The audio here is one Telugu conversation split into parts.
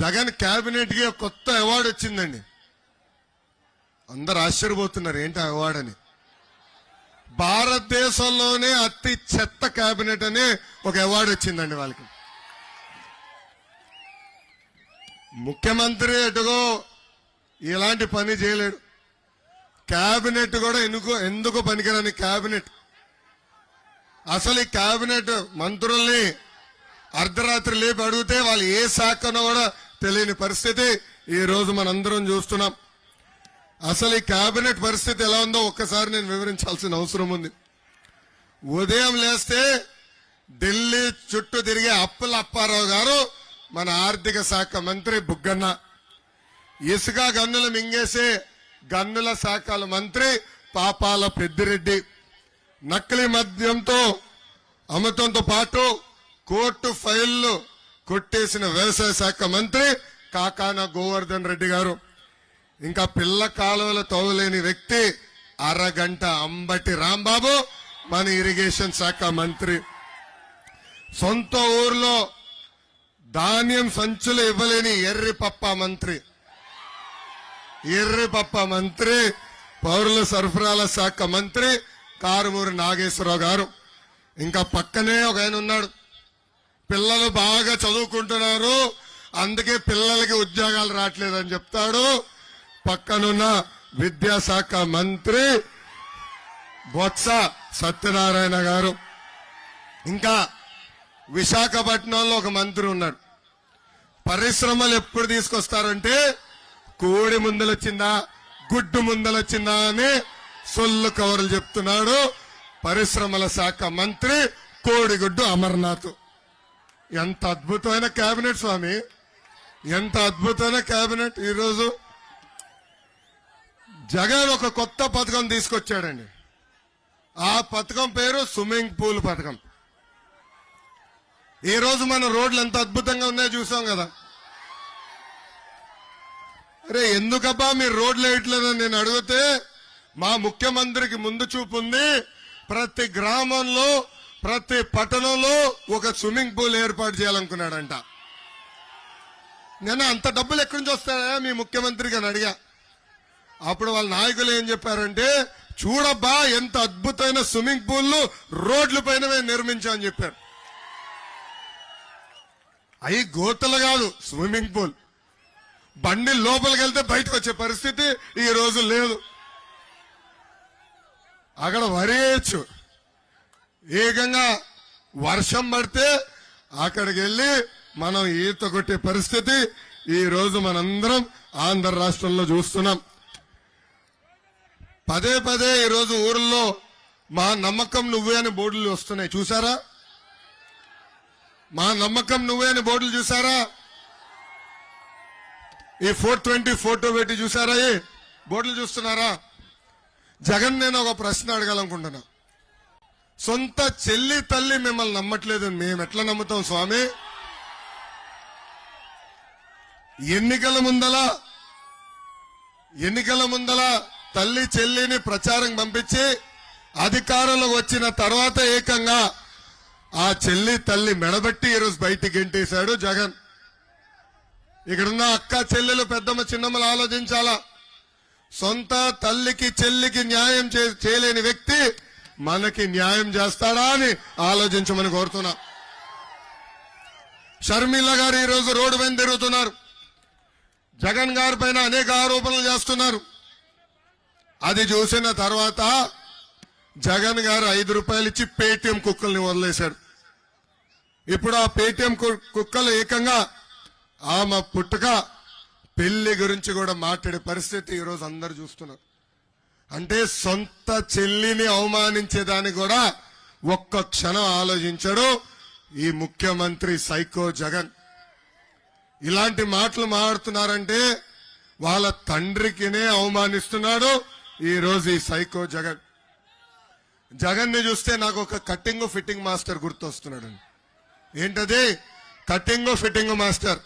జగన్ కేబినెట్ కి కొత్త అవార్డు వచ్చిందండి. అందరు ఆశ్చర్యపోతున్నారు ఏంటి ఆ అవార్డు అని. భారతదేశంలోనే అతి చెత్త కేబినెట్ అని ఒక అవార్డు వచ్చిందండి వాళ్ళకి. ముఖ్యమంత్రి ఎటుగో ఇలాంటి పని చేయలేడు. కేబినెట్ కూడా ఎందుకు పనికిరాని కేబినెట్. అసలు ఈ కేబినెట్ మంత్రుల్ని అర్ధరాత్రి లేపి అడిగితే వాళ్ళు ఏ శాఖనో కూడా తెలియని పరిస్థితి ఈ రోజు మనందరం చూస్తున్నాం. అసలు ఈ కేబినెట్ పరిస్థితి ఎలా ఉందో ఒక్కసారి నేను వివరించాల్సిన అవసరం ఉంది. ఉదయం లేస్తే ఢిల్లీ చుట్టూ తిరిగే అప్పుల అప్పారావు గారు మన ఆర్థిక శాఖ మంత్రి బుగ్గన్న, ఇసుక గన్నులు మింగేసే గన్నుల శాఖల మంత్రి పాపాల పెద్దిరెడ్డి, నకిలీ మద్యంతో అమ్మతంతో పాటు కోర్టు ఫైళ్లు కొట్టేసిన వ్యవసాయ శాఖ మంత్రి కాకాన గోవర్ధన్ రెడ్డి గారు, ఇంకా పిల్ల కాలువలు తవ్వలేని వ్యక్తి అరగంట అంబటి రాంబాబు మన ఇరిగేషన్ శాఖ మంత్రి, సొంత ఊర్లో ధాన్యం సంచులు ఇవ్వలేని ఎర్రిపప్ప మంత్రి పౌరుల సరఫరాల శాఖ మంత్రి కారుమూరి నాగేశ్వరరావు గారు, ఇంకా పక్కనే ఒక ఆయన ఉన్నాడు. పిల్లలు బాగా చదువుకుంటున్నారు అందుకే పిల్లలకి ఉద్యోగాలు రావట్లేదని చెప్తాడు. పక్కనున్న విద్యాశాఖ మంత్రి బొత్స సత్యనారాయణ గారు, ఇంకా విశాఖపట్నంలో ఒక మంత్రి ఉన్నాడు. పరిశ్రమలు ఎప్పుడు తీసుకొస్తారంటే కోడి ముందలొచ్చిందా గుడ్డు ముందలొచ్చిందా అని సొల్లు కవర్లు చెప్తున్నాడు పరిశ్రమల శాఖ మంత్రి కోడిగుడ్డు అమర్నాథ్. ఎంత అద్భుతమైన కేబినెట్ స్వామి, ఎంత అద్భుతమైన కేబినెట్. ఈరోజు జగన్ ఒక కొత్త పథకం తీసుకొచ్చాడండి. ఆ పథకం పేరు స్విమ్మింగ్ పూల్ పథకం. ఈ రోజు మన రోడ్లు ఎంత అద్భుతంగా ఉన్నాయో చూసాం కదా. అరే ఎందుకబ్బా మీరు రోడ్లు వేయట్లేదని నేను అడిగితే మా ముఖ్యమంత్రికి ముందు చూపు ఉంది. ప్రతి గ్రామంలో ప్రతి పట్టణంలో ఒక స్విమ్మింగ్ పూల్ ఏర్పాటు చేయాలనుకున్నాడంట. నేను అంత డబ్బులు ఎక్కడి నుంచి వస్తాయా మీ ముఖ్యమంత్రికి అని అడిగా. అప్పుడు వాళ్ళ నాయకులు ఏం చెప్పారంటే చూడబ్బా ఎంత అద్భుతమైన స్విమ్మింగ్ పూల్ రోడ్ల పైన మేము నిర్మించామని చెప్పారు. అవి గోతలు కాదు, స్విమ్మింగ్ పూల్. బండి లోపలికి వెళ్తే బయటకు వచ్చే పరిస్థితి ఈ రోజు లేదు. అక్కడ వరేయచ్చు, ఏకంగా వర్షం పడితే అక్కడికి వెళ్ళి మనం ఈత కొట్టే పరిస్థితి ఈ రోజు మనందరం ఆంధ్ర రాష్ట్రంలో చూస్తున్నాం. పదే పదే ఈరోజు ఊర్లో మా నమ్మకం నువ్వే అని బోర్డులు వస్తున్నాయి చూసారా? మా నమ్మకం నువ్వే అని బోర్డులు చూసారా? ఈ 420 ఫోటో పెట్టి చూసారా? ఈ బోర్డులు చూస్తున్నారా? జగన్ నేను ఒక ప్రశ్న అడగాలనుకుంటున్నా. సొంత చెల్లి తల్లి మిమ్మల్ని నమ్మట్లేదు, మేము ఎట్లా నమ్ముతాం స్వామి? ఎన్నికల ముందల తల్లి చెల్లిని ప్రచారం పంపించి అధికారంలోకి వచ్చిన తర్వాత ఏకంగా ఆ చెల్లి తల్లి మెడబట్టి ఈరోజు బయటికి గెంటేశాడు జగన్. ఇక్కడున్న అక్క చెల్లెలు పెద్దమ్మ చిన్నమ్మలు ఆలోచించాలా. సొంత తల్లికి చెల్లికి న్యాయం చేయలేని వ్యక్తి మనకి న్యాయం చేస్తాడా అని ఆలోచించమని కోరుతున్నా. షర్మిల గారు ఈరోజు రోడ్డు పైన తిరుగుతున్నారు. జగన్ గారి పైన అనేక ఆరోపణలు చేస్తున్నారు. అది చూసిన తర్వాత జగన్ గారు 5 రూపాయలు ఇచ్చి పేటీఎం కుక్కల్ని వదిలేశాడు. ఇప్పుడు ఆ పేటీఎం కుక్కలు ఏకంగా ఆమె పుట్టుక పెళ్లి గురించి కూడా మాట్లాడే పరిస్థితి ఈరోజు అందరు చూస్తున్నారు. అంటే సొంత చెల్లిని అవమానించేదాన్ని కూడా ఒక్క క్షణం ఆలోచించాడు ఈ ముఖ్యమంత్రి సైకో జగన్. ఇలాంటి మాటలు మాట్లాడుతున్నారంటే వాళ్ళ తండ్రికినే అవమానిస్తున్నాడు ఈ రోజు ఈ సైకో జగన్. జగన్ ని చూస్తే నాకు ఒక కటింగ్ ఫిట్టింగ్ మాస్టర్ గుర్తొస్తున్నాడు. ఏంటది? Cutting fitting master.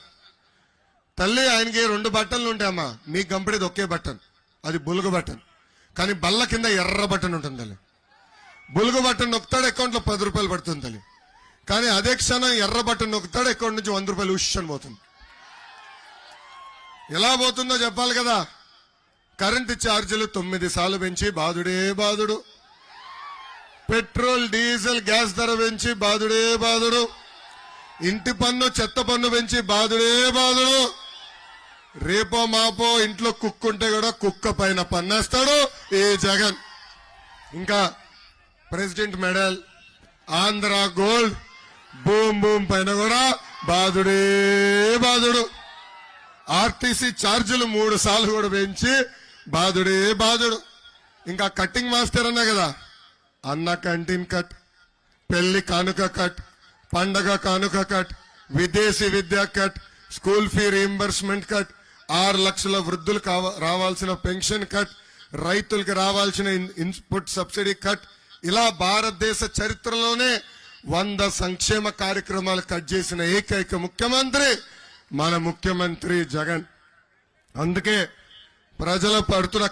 తల్లి ఆయనకి 2 బట్టన్లు ఉంటాయమ్మా, మీకు కంపెనీది ఒకే బటన్, అది బులుగు బటన్. కానీ బల్ల కింద ఎర్ర బటన్ ఉంటుంది తల్లి. బులుగు బటన్ నొక్కుతాడు, అకౌంట్లో 10 రూపాయలు పడుతుంది తల్లి. కానీ అదే క్షణం ఎర్ర బటన్ నొక్కుతాడు, ఎక్కడి నుంచి 100 రూపాయలు ఉష్షన్ పోతుంది. ఎలా పోతుందో చెప్పాలి కదా. కరెంటు ఛార్జీలు 9 సార్లు పెంచి బాధుడే బాధుడు, పెట్రోల్ డీజిల్ గ్యాస్ ధర పెంచి బాధుడే బాధుడు, ఇంటి పన్ను చెత్త పన్ను పెంచి బాధుడే బాధుడు. రేపో మాపో ఇంట్లో కుక్కుంటే కూడా కుక్క పైన పన్నేస్తాడు ఈ జగన్. ఇంకా president medal, Andhra gold, boom boom పైన కూడా బాధుడే బాధుడు. ఆర్టీసీ ఛార్జీలు 3 సార్లు కూడా పెంచి బాధుడే బాధుడు. ఇంకా కట్టింగ్ మాస్టర్ అన్నా కదా, అన్న క్యాంటీన్ కట్, పెళ్లి కానుక కట్, పండగ కానుక కట్, విదేశీ విద్యా cut, school fee reimbursement cut, 6 లక్షల వృద్ధులకు రావాల్సిన పెన్షన్ కట్, రైతులకు రావాల్సిన ఇన్పుట్ సబ్సిడీ కట్. ఇలా భారతదేశ చరిత్రలోనే 100 సంక్షేమ కార్యక్రమాలు కట్ చేసిన ఏకైక ముఖ్యమంత్రి మన ముఖ్యమంత్రి జగన్. అందుకే ప్రజలు పడుతున్న